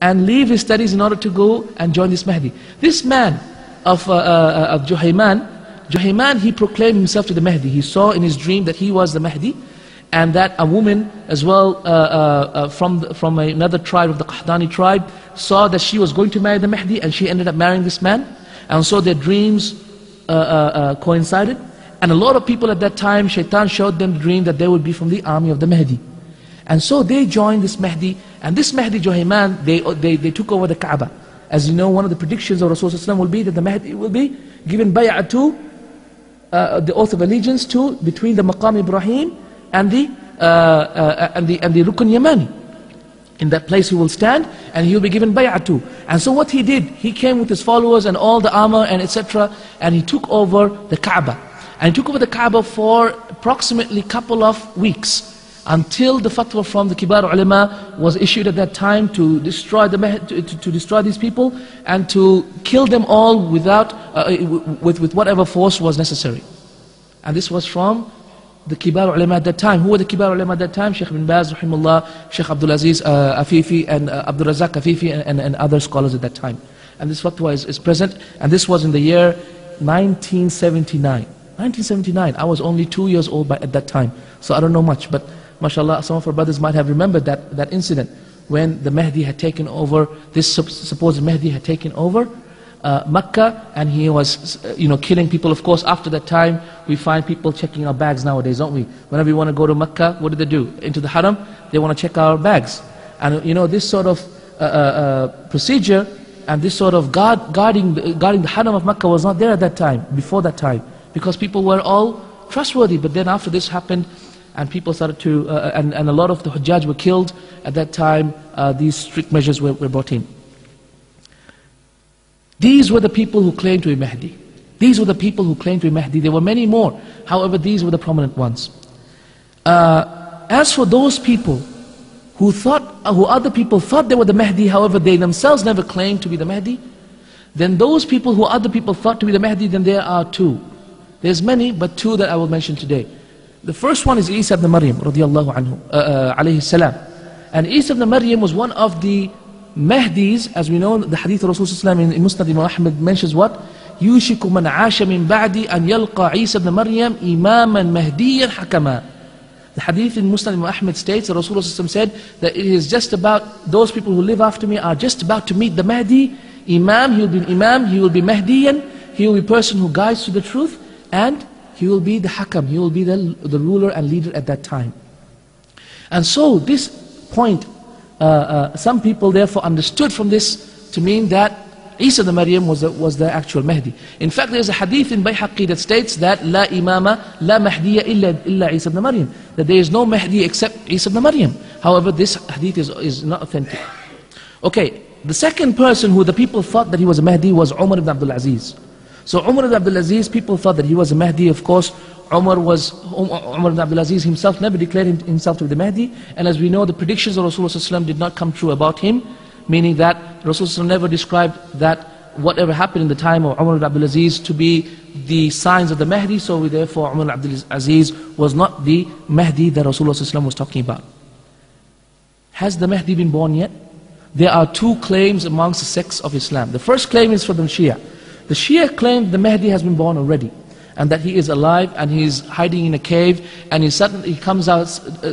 and leave his studies in order to go and join this Mahdi. This man of Juhayman, he proclaimed himself to the Mahdi. He saw in his dream that he was the Mahdi, and that a woman as well from another tribe of the Qahdani tribe saw that she was going to marry the Mahdi, and she ended up marrying this man. And so their dreams coincided. And a lot of people at that time, Shaitan showed them the dream that they would be from the army of the Mahdi. And so they joined this Mahdi, and this Mahdi Juhayman, they took over the Kaaba. As you know, one of the predictions of Rasulullah will be that the Mahdi will be given bay'ah to, the oath of allegiance to, between the Maqam Ibrahim and the Rukn Yamani. In that place he will stand, and he will be given bay'ah to. And so what he did, he came with his followers and all the armor and etc., and he took over the Kaaba. And he took over the Kaaba for approximately a couple of weeks, until the fatwa from the Kibar Ulama was issued at that time to destroy to destroy these people and to kill them all without with whatever force was necessary. And this was from the Kibar Ulama at that time. Who were the Kibar Ulama at that time? Sheikh Ibn Baz, Rahimullah, Sheikh Abdul Aziz Afifi, and Abdul Razak Afifi, and other scholars at that time. And this fatwa is present, and this was in the year 1979. 1979, I was only 2 years old at that time, so I don't know much, but mashallah, some of our brothers might have remembered that incident when the Mahdi had taken over, this supposed Mahdi had taken over Mecca, and he was killing people. Of course, after that time, we find people checking our bags nowadays, don't we? Whenever we want to go to Mecca, what do they do? Into the Haram, they want to check our bags. And this sort of procedure and this sort of guarding the Haram of Mecca was not there at that time, before that time, because people were all trustworthy. But then after this happened, and people started to, and a lot of the Hujjaj were killed at that time, these strict measures were brought in. These were the people who claimed to be Mahdi. These were the people who claimed to be Mahdi. There were many more. However, these were the prominent ones. As for those people who other people thought they were the Mahdi, however they themselves never claimed to be the Mahdi, then those people who other people thought to be the Mahdi, then there are two. There's many, but two that I will mention today. The first one is Isa ibn Maryam, radiyallahu anhu, alayhi salam. And Isa ibn Maryam was one of the Mahdis. As we know, the hadith of Rasulullah in Musnad Imam Ahmad mentions what? يُوشِكُ مَنْ عَاشَ مِنْ بَعْدِ أَنْ يَلْقَى عِيسَى ibn Maryam إِمَامًا مَهْدِيًّا حَكَمًا. The hadith in Musnad Imam Ahmad states that Rasulullah said that it is just about, those people who live after me are just about to meet the Mahdi. Imam, he will be an Imam, he will be Mahdiyan, he will be a person who guides to the truth, and he will be the Hakam, he will be the ruler and leader at that time. And so this point, some people therefore understood from this to mean that Isa the Maryam was the actual Mahdi. In fact, there is a hadith in Bayhaqi that states that La imama, la mahdiya illa Isa ibn Maryam, that there is no Mahdi except Isa ibn Maryam. However, this hadith is not authentic. Okay, the second person who the people thought that he was a Mahdi was Umar ibn Abdul Aziz. So Umar ibn Abdul Aziz, people thought that he was a Mahdi. Of course, Umar ibn Abdul Aziz himself never declared himself to be the Mahdi. And as we know, the predictions of Rasulullah did not come true about him, meaning that Rasulullah never described that whatever happened in the time of Umar ibn Abdul Aziz to be the signs of the Mahdi. So therefore Umar ibn Abdul Aziz was not the Mahdi that Rasulullah was talking about. Has the Mahdi been born yet? There are two claims amongst the sects of Islam. The first claim is for the Shia. The Shia claim the Mahdi has been born already, and that he is alive and he is hiding in a cave, and he comes out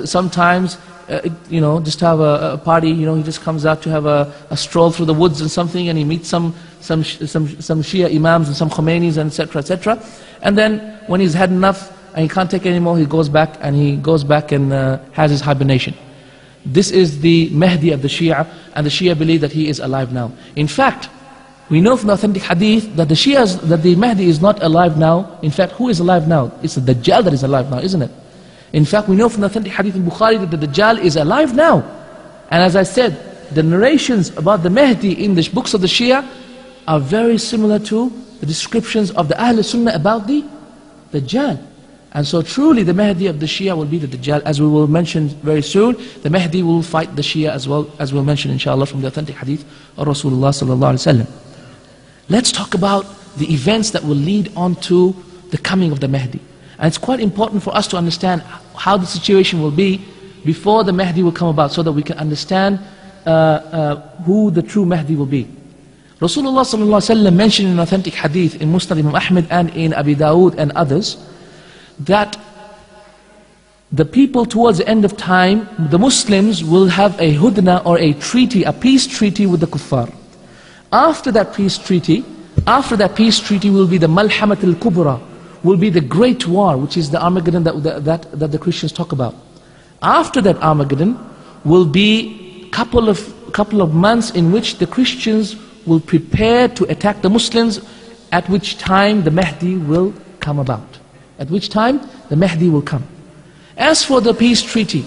sometimes, just to have a party, he just comes out to have a stroll through the woods and something, and he meets some Shia Imams and some Khomeinis and etc. And then when he's had enough and he can't take it anymore, he goes back and has his hibernation. This is the Mahdi of the Shia, and the Shia believe that he is alive now. In fact, we know from the authentic hadith that the Mahdi is not alive now. In fact, who is alive now? It's the Dajjal that is alive now, isn't it? In fact, we know from the authentic hadith in Bukhari that the Dajjal is alive now. And as I said, the narrations about the Mahdi in the books of the Shia are very similar to the descriptions of the Ahl Sunnah about the Dajjal. And so truly the Mahdi of the Shia will be the Dajjal, as we will mention very soon. The Mahdi will fight the Shia as well, as we'll mention inshallah from the authentic hadith of Rasulullah sallallahu alaihi wasallam. Let's talk about the events that will lead on to the coming of the Mahdi. And it's quite important for us to understand how the situation will be before the Mahdi will come about, so that we can understand who the true Mahdi will be. Rasulullah ﷺ mentioned in an authentic hadith in Musnad Imam Ahmed and in Abi Dawood and others, that the people towards the end of time, the Muslims will have a hudna or a treaty, a peace treaty with the kuffar. After that peace treaty will be the Malhamat al-Kubra, will be the great war, which is the Armageddon that the Christians talk about. After that Armageddon will be couple of months in which the Christians will prepare to attack the Muslims, at which time the Mahdi will come about. At which time the Mahdi will come. As for the peace treaty,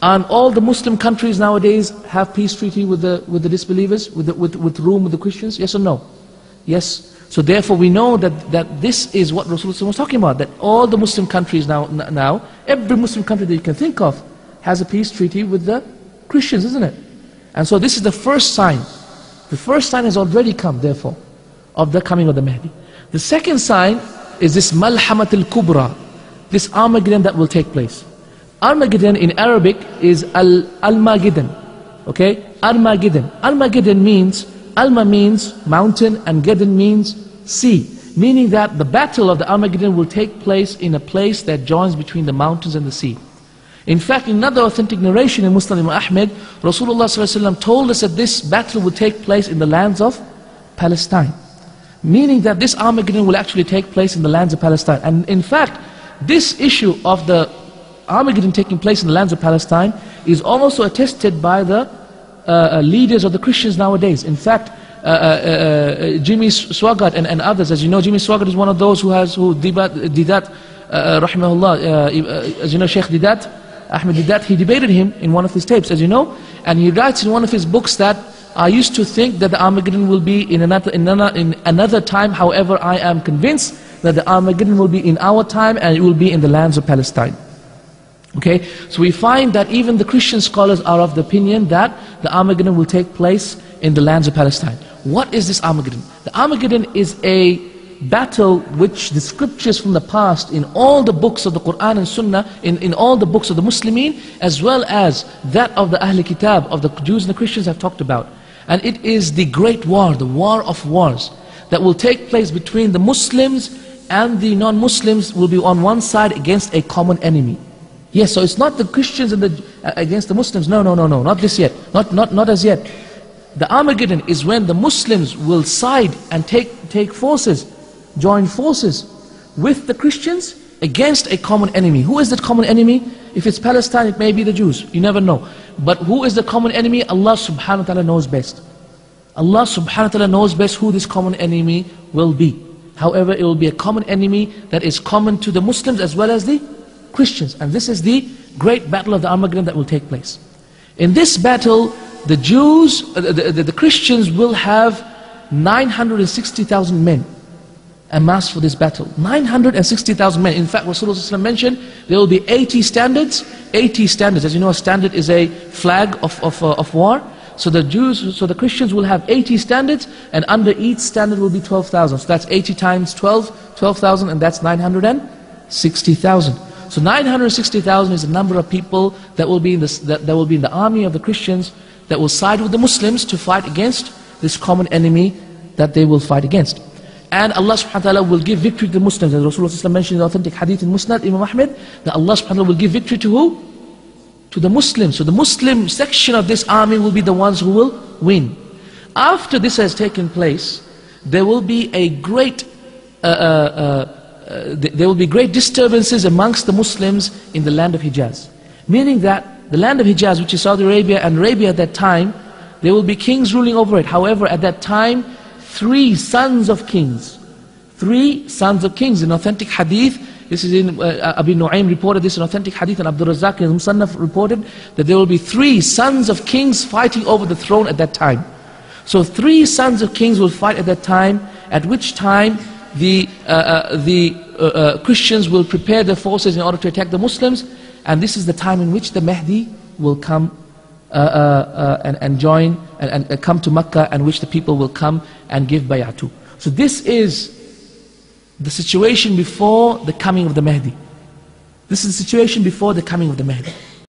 and all the Muslim countries nowadays have peace treaty with the disbelievers, with Rome, with the Christians, yes or no? Yes. So therefore we know that this is what Rasulullah was talking about, that all the Muslim countries now, every Muslim country that you can think of has a peace treaty with the Christians, isn't it? And so this is the first sign. The first sign has already come, therefore, of the coming of the Mahdi. The second sign is this Malhamat al-Kubra, this Armageddon that will take place. Armageddon in Arabic is Al-Magiddan. Okay? Armageddon. Armageddon means, Alma means mountain and Geddon means sea. Meaning that the battle of the Armageddon will take place in a place that joins between the mountains and the sea. In fact, in another authentic narration in Musnad Imam Ahmed, Rasulullah ﷺ told us that this battle would take place in the lands of Palestine. Meaning that this Armageddon will actually take place in the lands of Palestine. And in fact, this issue of the Armageddon taking place in the lands of Palestine is also attested by the leaders of the Christians nowadays. In fact, Jimmy Swaggart and others, as you know, Jimmy Swaggart is one of those who Didat, rahimahullah, as you know, Sheikh Didat, Ahmed Didat, he debated him in one of his tapes, as you know, and he writes in one of his books that I used to think that the Armageddon will be in another time. However, I am convinced that the Armageddon will be in our time and it will be in the lands of Palestine. Okay, so we find that even the Christian scholars are of the opinion that the Armageddon will take place in the lands of Palestine. What is this Armageddon? The Armageddon is a battle which the scriptures from the past, in all the books of the Quran and Sunnah, in all the books of the Muslimin, as well as that of the Ahl Kitab, of the Jews and the Christians, have talked about. And it is the great war, the war of wars, that will take place between the Muslims and the non-Muslims, will be on one side against a common enemy. Yes, so it's not the Christians and against the Muslims. No, not this yet. Not as yet. The Armageddon is when the Muslims will side and take forces, join forces with the Christians against a common enemy. Who is that common enemy? If it's Palestine, it may be the Jews. You never know. But who is the common enemy? Allah subhanahu wa ta'ala knows best. Allah subhanahu wa ta'ala knows best who this common enemy will be. However, it will be a common enemy that is common to the Muslims as well as the Christians. And this is the great battle of the Armageddon that will take place. In this battle, the Jews, the Christians will have 960,000 men amassed for this battle. 960,000 men. In fact, Rasulullah mentioned there will be 80 standards. 80 standards. As you know, a standard is a flag of war. So the Christians will have 80 standards, and under each standard will be 12,000. So that's 80 times 12,000, and that's 960,000. So 960,000 is the number of people that will be in the army of the Christians that will side with the Muslims to fight against this common enemy that they will fight against. And Allah subhanahu wa ta'ala will give victory to the Muslims. As Rasulullah mentioned in the authentic hadith in Musnad Imam Ahmed, that Allah subhanahu wa ta'ala will give victory to who? To the Muslims. So the Muslim section of this army will be the ones who will win. After this has taken place, there will be a great disturbances amongst the Muslims in the land of Hijaz. Meaning that the land of Hijaz, which is Saudi Arabia and Arabia at that time, there will be kings ruling over it. However, at that time, 3 sons of kings. 3 sons of kings. In authentic hadith, this is in Abi Nu'aym reported this in authentic hadith, and Abdul Razak in Musannaf reported that there will be 3 sons of kings fighting over the throne at that time. So 3 sons of kings will fight at that time, at which time the Christians will prepare their forces in order to attack the Muslims, and this is the time in which the Mahdi will come and join and come to Makkah, and which the people will come and give bay'ah to. So this is the situation before the coming of the Mahdi. This is the situation before the coming of the Mahdi.